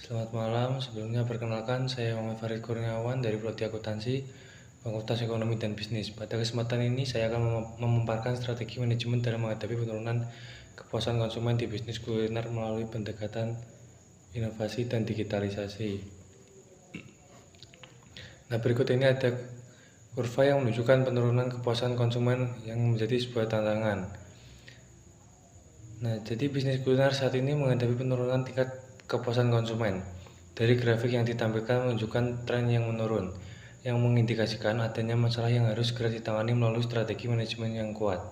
Selamat malam, sebelumnya perkenalkan saya Muhammad Farid Kurniawan dari Prodi Akuntansi, Fakultas Ekonomi dan Bisnis. Pada kesempatan ini saya akan memaparkan strategi manajemen dalam menghadapi penurunan kepuasan konsumen di bisnis kuliner melalui pendekatan inovasi dan digitalisasi. Nah, berikut ini ada kurva yang menunjukkan penurunan kepuasan konsumen yang menjadi sebuah tantangan. Nah, jadi bisnis kuliner saat ini menghadapi penurunan tingkat kepuasan konsumen. Dari grafik yang ditampilkan menunjukkan tren yang menurun, yang mengindikasikan adanya masalah yang harus segera ditangani melalui strategi manajemen yang kuat.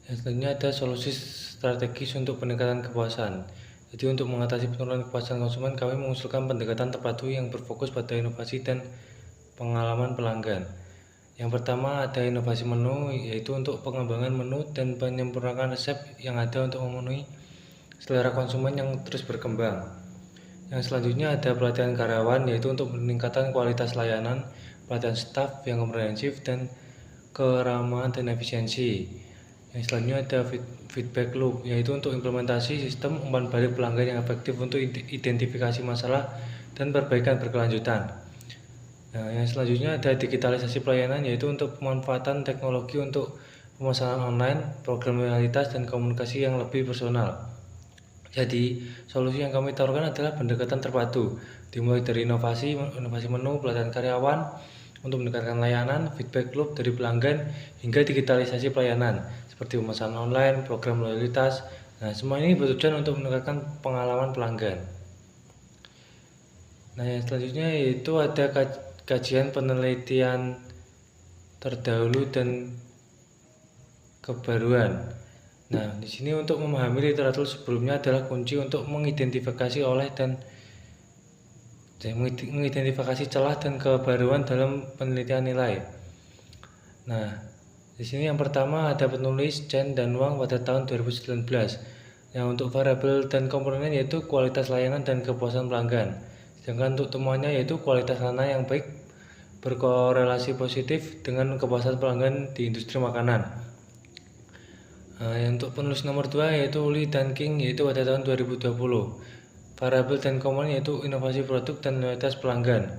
Selanjutnya ada solusi strategis untuk peningkatan kepuasan. Jadi untuk mengatasi penurunan kepuasan konsumen, kami mengusulkan pendekatan terpadu yang berfokus pada inovasi dan pengalaman pelanggan. Yang pertama ada inovasi menu, yaitu untuk pengembangan menu dan penyempurnaan resep yang ada untuk memenuhi selera konsumen yang terus berkembang. Yang selanjutnya ada pelatihan karyawan, yaitu untuk meningkatkan kualitas layanan, pelatihan staf yang komprehensif dan keramahan dan efisiensi. Yang selanjutnya ada feedback loop, yaitu untuk implementasi sistem umpan balik pelanggan yang efektif untuk identifikasi masalah dan perbaikan berkelanjutan. Nah, yang selanjutnya ada digitalisasi pelayanan, yaitu untuk pemanfaatan teknologi untuk pemesanan online, program loyalitas, dan komunikasi yang lebih personal. Jadi, solusi yang kami tawarkan adalah pendekatan terpadu, dimulai dari inovasi menu, pelatihan karyawan untuk meningkatkan layanan, feedback loop dari pelanggan, hingga digitalisasi pelayanan seperti pemesanan online, program loyalitas. Nah, semua ini bertujuan untuk meningkatkan pengalaman pelanggan. Nah, yang selanjutnya yaitu ada kajian penelitian terdahulu dan kebaruan. Nah, di sini untuk memahami literatur sebelumnya adalah kunci untuk mengidentifikasi mengidentifikasi celah dan kebaruan dalam penelitian nilai. Nah, di sini yang pertama ada penulis Chen dan Wang pada tahun 2019. Yang untuk variabel dan komponen yaitu kualitas layanan dan kepuasan pelanggan. Sedangkan untuk temuannya yaitu kualitas layanan yang baik berkorelasi positif dengan kepuasan pelanggan di industri makanan. Untuk penulis nomor 2 yaitu Li dan King, yaitu pada tahun 2020. Variabel dan komponen yaitu inovasi produk dan loyalitas pelanggan.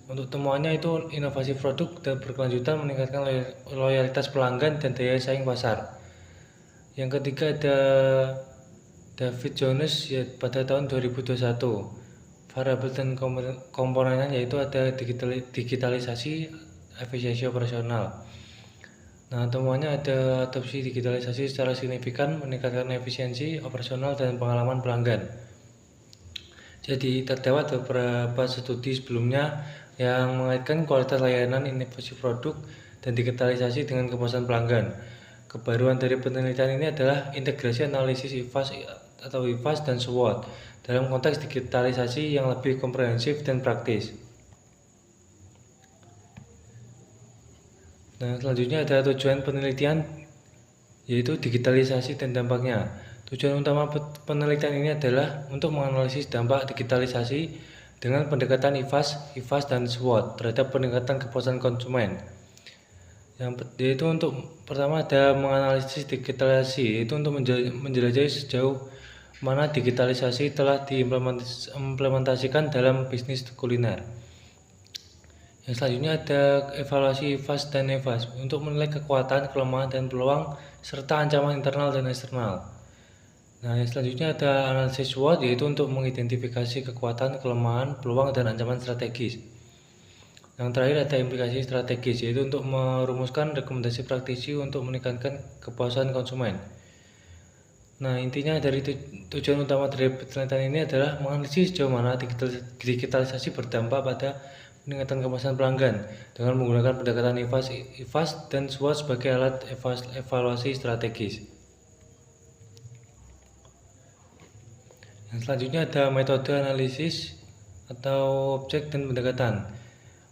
Untuk temuannya itu inovasi produk dan berkelanjutan meningkatkan loyalitas pelanggan dan daya saing pasar. Yang ketiga ada David Jones pada tahun 2021. Variabel dan komponennya yaitu ada digitalisasi, efisiensi operasional. Nah, temuannya ada adopsi digitalisasi secara signifikan meningkatkan efisiensi operasional dan pengalaman pelanggan. Jadi terdapat beberapa studi sebelumnya yang mengaitkan kualitas layanan, inovasi produk, dan digitalisasi dengan kepuasan pelanggan. Kebaruan dari penelitian ini adalah integrasi analisis IFAS dan SWOT dalam konteks digitalisasi yang lebih komprehensif dan praktis. Nah, selanjutnya ada tujuan penelitian, yaitu digitalisasi dan dampaknya. Tujuan utama penelitian ini adalah untuk menganalisis dampak digitalisasi dengan pendekatan IFAS dan SWOT terhadap peningkatan kepuasan konsumen. Yaitu untuk pertama ada menganalisis digitalisasi, yaitu untuk menjelajahi sejauh mana digitalisasi telah diimplementasikan dalam bisnis kuliner. Yang selanjutnya ada evaluasi IFAS dan EVAS untuk menilai kekuatan, kelemahan, dan peluang serta ancaman internal dan eksternal. Nah, yang selanjutnya ada analisis SWOT, yaitu untuk mengidentifikasi kekuatan, kelemahan, peluang, dan ancaman strategis. Yang terakhir ada implikasi strategis, yaitu untuk merumuskan rekomendasi praktisi untuk meningkatkan kepuasan konsumen. Nah, intinya dari tujuan utama dari penelitian ini adalah menganalisis sejauh mana digitalisasi berdampak pada peningkatan kepuasan pelanggan dengan menggunakan pendekatan IFAS dan SWOT sebagai alat evaluasi strategis. Yang selanjutnya ada metode analisis atau objek dan pendekatan.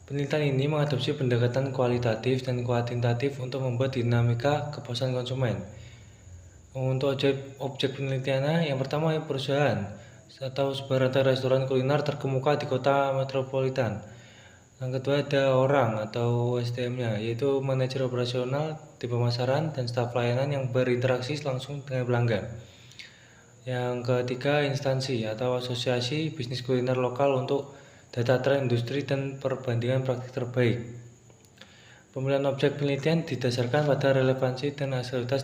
Penelitian ini mengadopsi pendekatan kualitatif dan kuantitatif untuk membuat dinamika kepuasan konsumen. Untuk objek penelitiannya, yang pertama perusahaan atau sebuah restoran kuliner terkemuka di kota metropolitan. Yang kedua ada orang atau SDM-nya, yaitu manajer operasional, tim pemasaran, dan staf layanan yang berinteraksi langsung dengan pelanggan. Yang ketiga, instansi atau asosiasi bisnis kuliner lokal untuk data tren industri dan perbandingan praktik terbaik. Pemilihan objek penelitian didasarkan pada relevansi dan aksesibilitas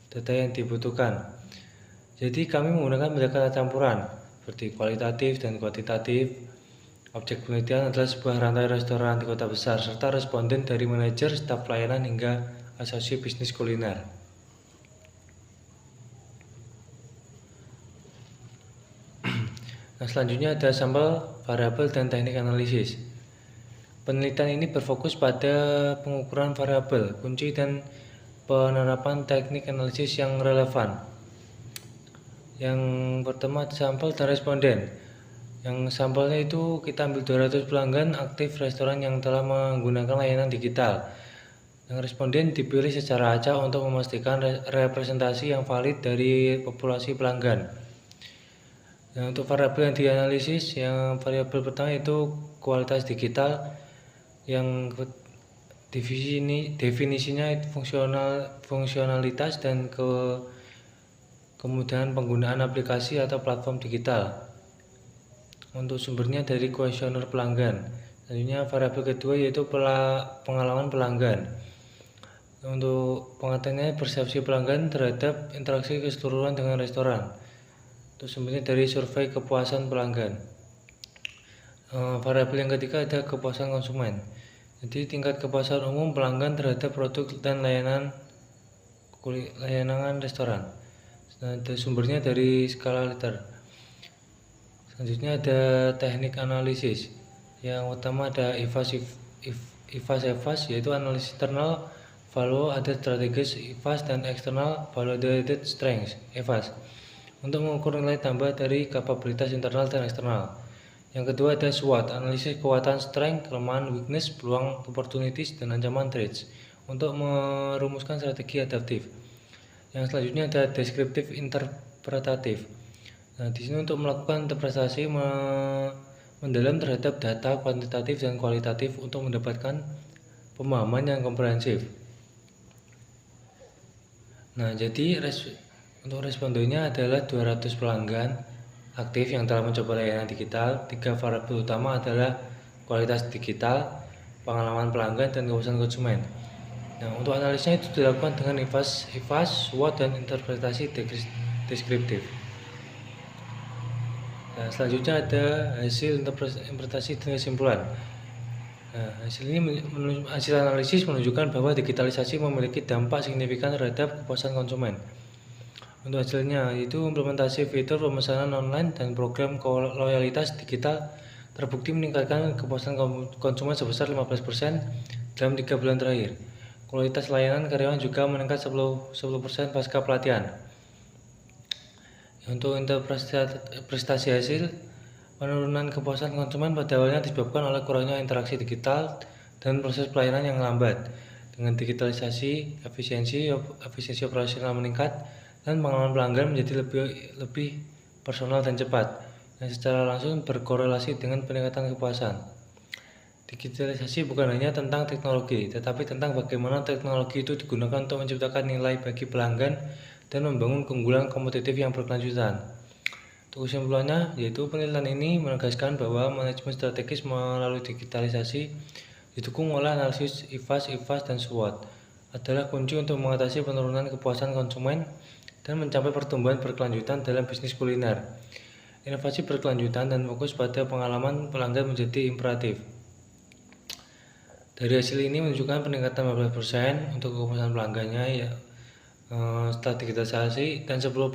data yang dibutuhkan. Jadi kami menggunakan pendekatan campuran seperti kualitatif dan kuantitatif. Objek penelitian adalah sebuah rantai restoran di kota besar serta responden dari manajer, staf pelayanan hingga asosiasi bisnis kuliner. Nah, selanjutnya ada sampel, variabel, dan teknik analisis. Penelitian ini berfokus pada pengukuran variabel, kunci, dan penerapan teknik analisis yang relevan. Yang pertama sampel dan responden. Yang sampelnya itu kita ambil 200 pelanggan aktif restoran yang telah menggunakan layanan digital. Yang responden dipilih secara acak untuk memastikan representasi yang valid dari populasi pelanggan. Nah, untuk variabel yang dianalisis, yang variabel pertama itu kualitas digital, yang definisinya itu fungsionalitas dan kemudahan penggunaan aplikasi atau platform digital. Untuk sumbernya dari kuesioner pelanggan. Selanjutnya variabel kedua yaitu pengalaman pelanggan. Untuk pengertiannya persepsi pelanggan terhadap interaksi keseluruhan dengan restoran. Untuk sumbernya dari survei kepuasan pelanggan. Variabel yang ketiga ada kepuasan konsumen. Jadi tingkat kepuasan umum pelanggan terhadap produk dan layanan restoran. Ada sumbernya dari skala liter. Selanjutnya ada teknik analisis. Yang utama ada IFAS, yaitu analisis internal value added strategis IFAS dan external value added strengths EVAS untuk mengukur nilai tambah dari kapabilitas internal dan eksternal. Yang kedua ada SWOT, analisis kekuatan, strength, kelemahan, weakness, peluang, opportunities, dan ancaman threats untuk merumuskan strategi adaptif. Yang selanjutnya ada deskriptif interpretatif. Nah, di sini untuk melakukan interpretasi mendalam terhadap data kuantitatif dan kualitatif untuk mendapatkan pemahaman yang komprehensif. Nah, jadi untuk respondennya adalah 200 pelanggan aktif yang telah mencoba layanan digital. 3 variabel utama adalah kualitas digital, pengalaman pelanggan, dan kepuasan konsumen. Nah, untuk analisnya itu dilakukan dengan IFAS, SWOT, dan interpretasi deskriptif. Nah, selanjutnya ada hasil interpretasi dan kesimpulan. Nah, hasil analisis menunjukkan bahwa digitalisasi memiliki dampak signifikan terhadap kepuasan konsumen. Untuk hasilnya yaitu implementasi fitur pemesanan online dan program loyalitas digital terbukti meningkatkan kepuasan konsumen sebesar 15% dalam 3 bulan terakhir. Kualitas layanan karyawan juga meningkat 10% pasca pelatihan. Untuk interpretasi hasil, penurunan kepuasan konsumen pada awalnya disebabkan oleh kurangnya interaksi digital dan proses pelayanan yang lambat. Dengan digitalisasi, efisiensi operasional meningkat dan pengalaman pelanggan menjadi lebih personal dan cepat, yang secara langsung berkorelasi dengan peningkatan kepuasan. Digitalisasi bukan hanya tentang teknologi, tetapi tentang bagaimana teknologi itu digunakan untuk menciptakan nilai bagi pelanggan dan membangun keunggulan kompetitif yang berkelanjutan. Untuk kesimpulannya, yaitu penelitian ini menegaskan bahwa manajemen strategis melalui digitalisasi didukung oleh analisis IFAS, dan SWOT adalah kunci untuk mengatasi penurunan kepuasan konsumen dan mencapai pertumbuhan berkelanjutan dalam bisnis kuliner. Inovasi berkelanjutan dan fokus pada pengalaman pelanggan menjadi imperatif. Dari hasil ini menunjukkan peningkatan 15% untuk kepuasan pelanggannya setelah digitalisasi dan 10%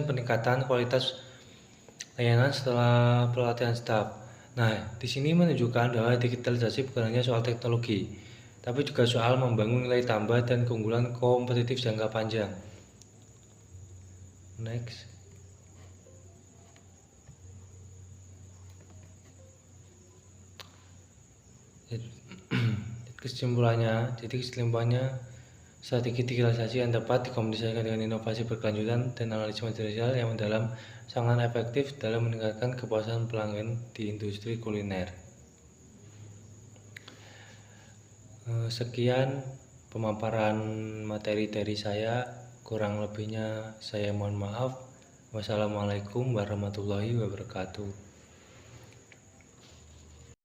peningkatan kualitas layanan setelah pelatihan staf. Nah, di sini menunjukkan bahwa digitalisasi bukan hanya soal teknologi, tapi juga soal membangun nilai tambah dan keunggulan kompetitif jangka panjang. Next. Kesimpulannya, strategi digitalisasi yang tepat dikombinasikan dengan inovasi berkelanjutan dan analisis material yang mendalam sangat efektif dalam meningkatkan kepuasan pelanggan di industri kuliner. Sekian pemaparan materi dari saya, kurang lebihnya saya mohon maaf. Wassalamualaikum warahmatullahi wabarakatuh.